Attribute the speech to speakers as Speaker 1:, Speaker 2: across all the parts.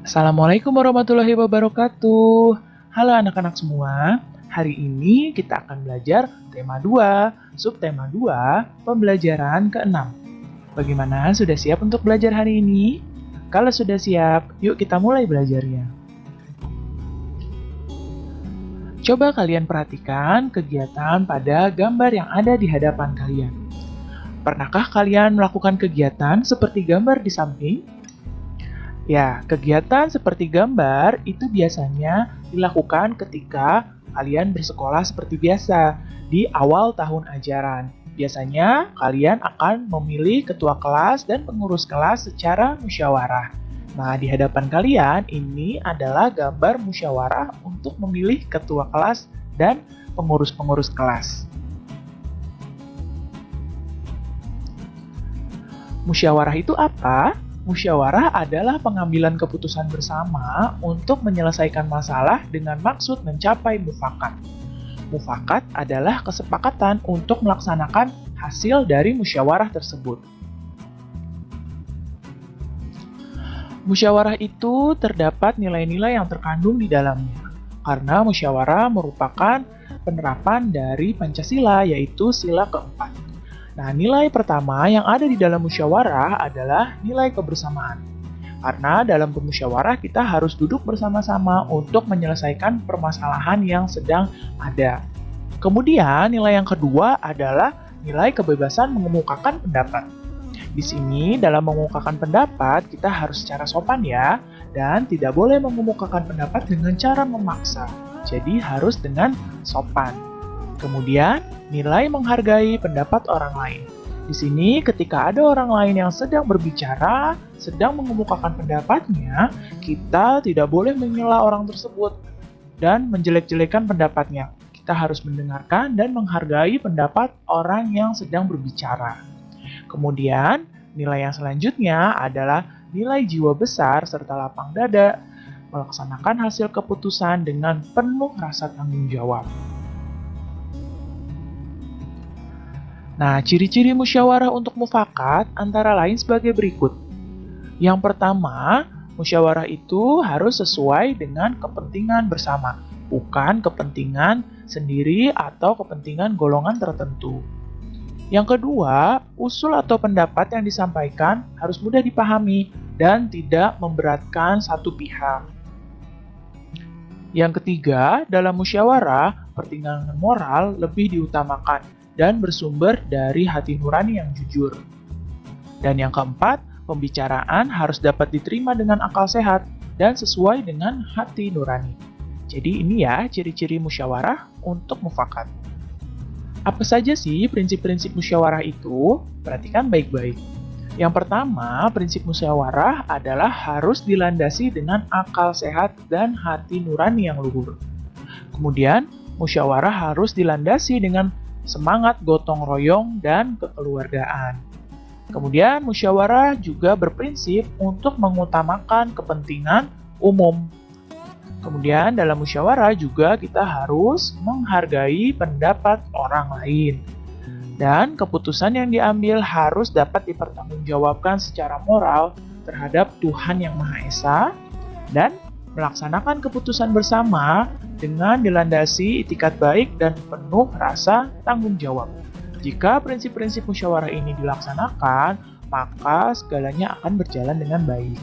Speaker 1: Assalamualaikum warahmatullahi wabarakatuh. Halo anak-anak semua. Hari ini kita akan belajar tema 2, subtema 2, pembelajaran ke-6. Bagaimana, sudah siap untuk belajar hari ini? Kalau sudah siap, yuk kita mulai belajarnya. Coba kalian perhatikan kegiatan pada gambar yang ada di hadapan kalian. Pernahkah kalian melakukan kegiatan seperti gambar di samping? Ya, kegiatan seperti gambar itu biasanya dilakukan ketika kalian bersekolah seperti biasa di awal tahun ajaran. Biasanya kalian akan memilih ketua kelas dan pengurus kelas secara musyawarah. Nah, di hadapan kalian ini adalah gambar musyawarah untuk memilih ketua kelas dan pengurus-pengurus kelas. Musyawarah itu apa? Musyawarah adalah pengambilan keputusan bersama untuk menyelesaikan masalah dengan maksud mencapai mufakat. Mufakat adalah kesepakatan untuk melaksanakan hasil dari musyawarah tersebut. Musyawarah itu terdapat nilai-nilai yang terkandung di dalamnya, karena musyawarah merupakan penerapan dari Pancasila, yaitu sila keempat. Nah, nilai pertama yang ada di dalam musyawarah adalah nilai kebersamaan. Karena dalam bermusyawarah kita harus duduk bersama-sama untuk menyelesaikan permasalahan yang sedang ada. Kemudian, nilai yang kedua adalah nilai kebebasan mengemukakan pendapat. Di sini, dalam mengemukakan pendapat, kita harus secara sopan ya, dan tidak boleh mengemukakan pendapat dengan cara memaksa. Jadi, harus dengan sopan. Kemudian, nilai menghargai pendapat orang lain. Di sini, ketika ada orang lain yang sedang berbicara, sedang mengemukakan pendapatnya, kita tidak boleh menyela orang tersebut dan menjelek-jelekan pendapatnya. Kita harus mendengarkan dan menghargai pendapat orang yang sedang berbicara. Kemudian, nilai yang selanjutnya adalah nilai jiwa besar serta lapang dada, melaksanakan hasil keputusan dengan penuh rasa tanggung jawab. Nah, ciri-ciri musyawarah untuk mufakat antara lain sebagai berikut. Yang pertama, musyawarah itu harus sesuai dengan kepentingan bersama, bukan kepentingan sendiri atau kepentingan golongan tertentu. Yang kedua, usul atau pendapat yang disampaikan harus mudah dipahami dan tidak memberatkan satu pihak. Yang ketiga, dalam musyawarah, pertimbangan moral lebih diutamakan dan bersumber dari hati nurani yang jujur. Dan yang keempat, pembicaraan harus dapat diterima dengan akal sehat dan sesuai dengan hati nurani. Jadi ini ya ciri-ciri musyawarah untuk mufakat. Apa saja sih prinsip-prinsip musyawarah itu? Perhatikan baik-baik. Yang pertama, prinsip musyawarah adalah harus dilandasi dengan akal sehat dan hati nurani yang luhur. Kemudian, musyawarah harus dilandasi dengan semangat gotong royong dan kekeluargaan. Kemudian, musyawarah juga berprinsip untuk mengutamakan kepentingan umum. Kemudian, dalam musyawarah juga kita harus menghargai pendapat orang lain. Dan keputusan yang diambil harus dapat dipertanggungjawabkan secara moral terhadap Tuhan Yang Maha Esa dan melaksanakan keputusan bersama dengan dilandasi itikat baik dan penuh rasa tanggung jawab. Jika prinsip-prinsip musyawarah ini dilaksanakan, maka segalanya akan berjalan dengan baik.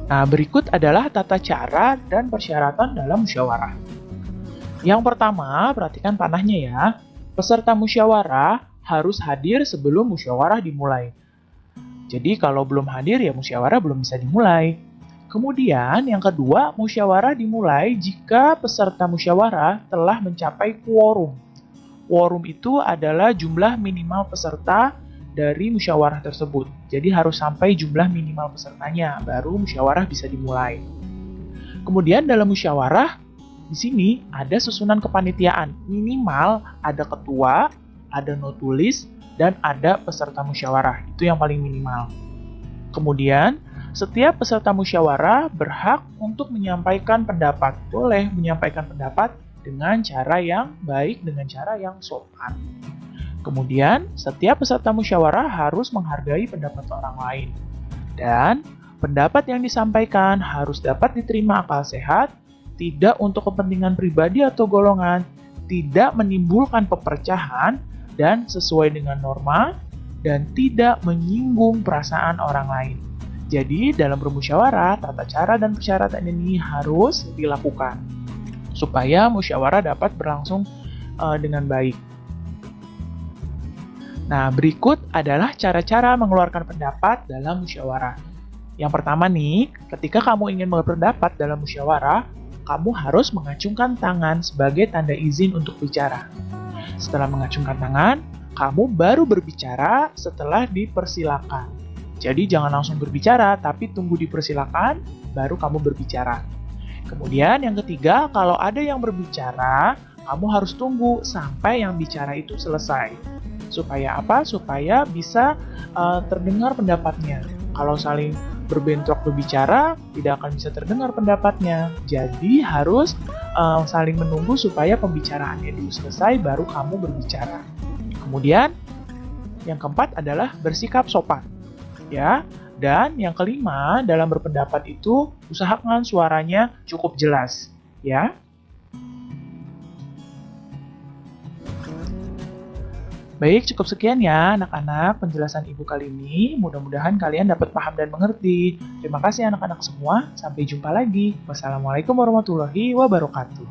Speaker 1: Nah, berikut adalah tata cara dan persyaratan dalam musyawarah. Yang pertama, perhatikan panahnya ya. Peserta musyawarah harus hadir sebelum musyawarah dimulai. Jadi kalau belum hadir ya musyawarah belum bisa dimulai. Kemudian yang kedua, musyawarah dimulai jika peserta musyawarah telah mencapai quorum. Quorum itu adalah jumlah minimal peserta dari musyawarah tersebut. Jadi harus sampai jumlah minimal pesertanya, baru musyawarah bisa dimulai. Kemudian dalam musyawarah, di sini ada susunan kepanitiaan. Minimal ada ketua, ada notulis, dan ada peserta musyawarah. Itu yang paling minimal. Kemudian, setiap peserta musyawarah berhak untuk menyampaikan pendapat. Boleh menyampaikan pendapat dengan cara yang baik, dengan cara yang sopan. Kemudian, setiap peserta musyawarah harus menghargai pendapat orang lain. Dan Pendapat yang disampaikan harus dapat diterima akal sehat, tidak untuk kepentingan pribadi atau golongan, tidak menimbulkan pepercahan, dan sesuai dengan norma, dan tidak menyinggung perasaan orang lain. Jadi, dalam bermusyawarah, tata cara dan persyaratan ini harus dilakukan supaya musyawarah dapat berlangsung dengan baik. Nah, berikut adalah cara-cara mengeluarkan pendapat dalam musyawarah. Yang pertama nih, ketika kamu ingin berpendapat dalam musyawarah, kamu harus mengacungkan tangan sebagai tanda izin untuk bicara. Setelah mengacungkan tangan, kamu baru berbicara setelah dipersilakan. Jadi jangan langsung berbicara, tapi tunggu dipersilakan, baru kamu berbicara. Kemudian yang ketiga, kalau ada yang berbicara, kamu harus tunggu sampai yang bicara itu selesai. Supaya apa? Supaya bisa terdengar pendapatnya. Kalau saling berbentrok berbicara, tidak akan bisa terdengar pendapatnya. Jadi harus saling menunggu supaya pembicaraannya dulu selesai, baru kamu berbicara. Kemudian yang keempat adalah bersikap sopan. Ya, dan yang kelima, dalam berpendapat itu, usahakan suaranya cukup jelas. Ya. Baik, cukup sekian ya anak-anak penjelasan Ibu kali ini. Mudah-mudahan kalian dapat paham dan mengerti. Terima kasih anak-anak semua. Sampai jumpa lagi. Wassalamualaikum warahmatullahi wabarakatuh.